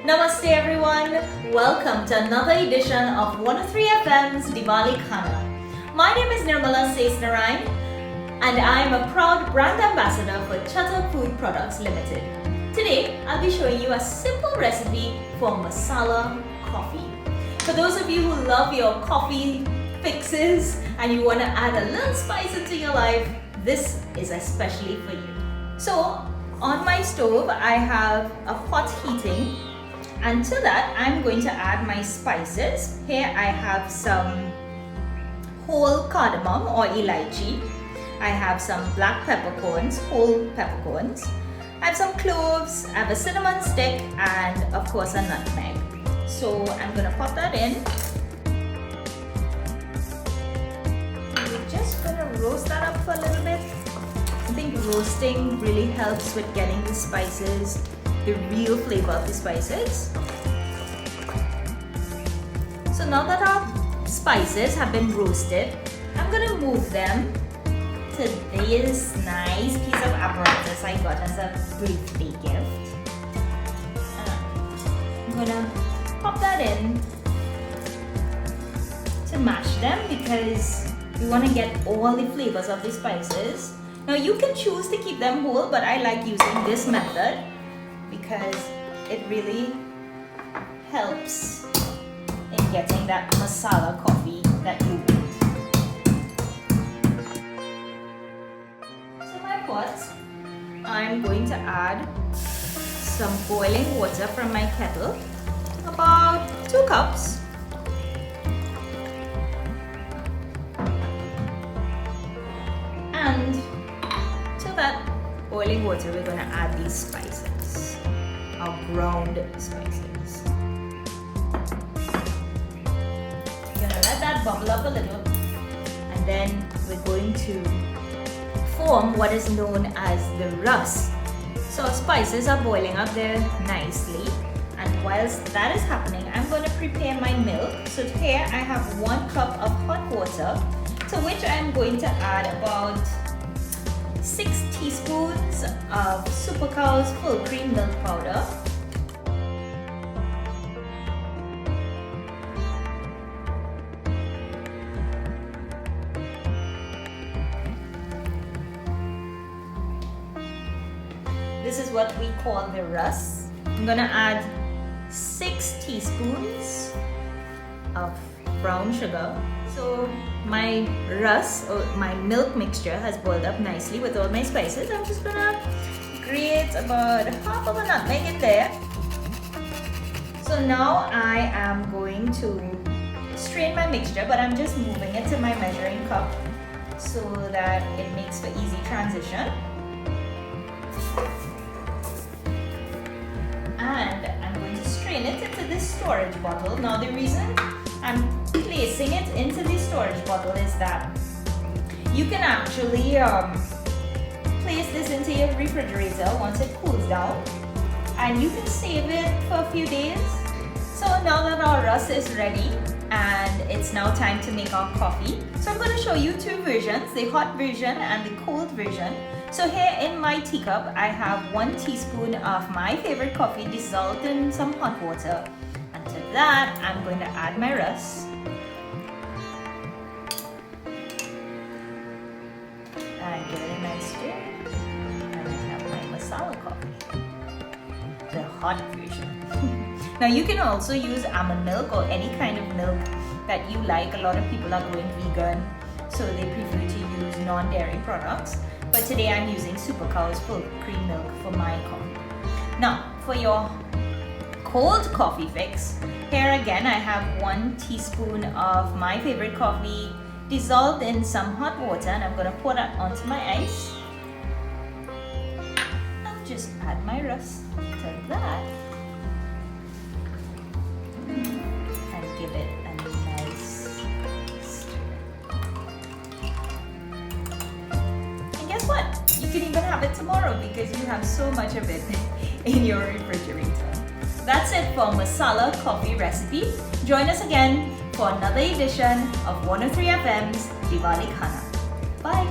Namaste everyone, welcome to another edition of 103 FM's Divali Khaana. My name is Nirmala Sesnarayan and I am a proud brand ambassador for Chatter Food Products Limited. Today, I'll be showing you a simple recipe for Masala Coffee. For those of you who love your coffee fixes and you want to add a little spice into your life, this is especially for you. So, on my stove, I have a pot heating. And to that, I'm going to add my spices. Here I have some whole cardamom or elaichi. I have some black peppercorns, whole peppercorns. I have some cloves, I have a cinnamon stick, and of course a nutmeg. So I'm going to pop that in. We're just going to roast that up for a little bit. I think roasting really helps with getting the spices, the real flavor of the spices. So now that our spices have been roasted, I'm going to move them to this nice piece of apparatus I got as a birthday gift. I'm going to pop that in to mash them because we want to get all the flavors of the spices. Now you can choose to keep them whole, but I like using this method because it really helps in getting that masala coffee that you want. So my pot, I'm going to add some boiling water from my kettle, about 2 cups. And to that boiling water, we're going to add these spices. Our ground spices. We're gonna let that bubble up a little, and then we're going to form what is known as the rus. So our spices are boiling up there nicely, and whilst that is happening, I'm going to prepare my milk. So here I have 1 cup of hot water, to which I'm going to add about 6 teaspoons of Super Cow's full cream milk powder. This is what we call the rus. I'm gonna add 6 teaspoons of brown sugar. So my rus, or my milk mixture, has boiled up nicely with all my spices. I'm just gonna grate about half of a nutmeg in there. So now I am going to strain my mixture, but I'm just moving it to my measuring cup so that it makes for easy transition. And I'm going to strain it into this storage bottle. Now the reason I'm placing it into the storage bottle is that you can actually place this into your refrigerator once it cools down, and you can save it for a few days. So now that our rus is ready and it's now time to make our coffee, so I'm going to show you 2 versions, the hot version and the cold version. So here in my teacup, I have 1 teaspoon of my favorite coffee dissolved in some hot water. And to that, I'm going to add my rus. And give it a nice stir. And I have my masala coffee, the hot version. Now you can also use almond milk or any kind of milk that you like. A lot of people are going vegan, so they prefer to use non-dairy products. But today I'm using Super Cow's full cream milk for my coffee. Now, for your cold coffee fix, here again I have 1 teaspoon of my favorite coffee dissolved in some hot water, and I'm going to pour that onto my ice. I'll just add my rus to that and give it a nice stir. Guess what? You can even have it tomorrow because you have so much of it in your refrigerator. That's it for Masala Coffee recipe. Join us again for another edition of 103 FM's Divali Khaana. Bye!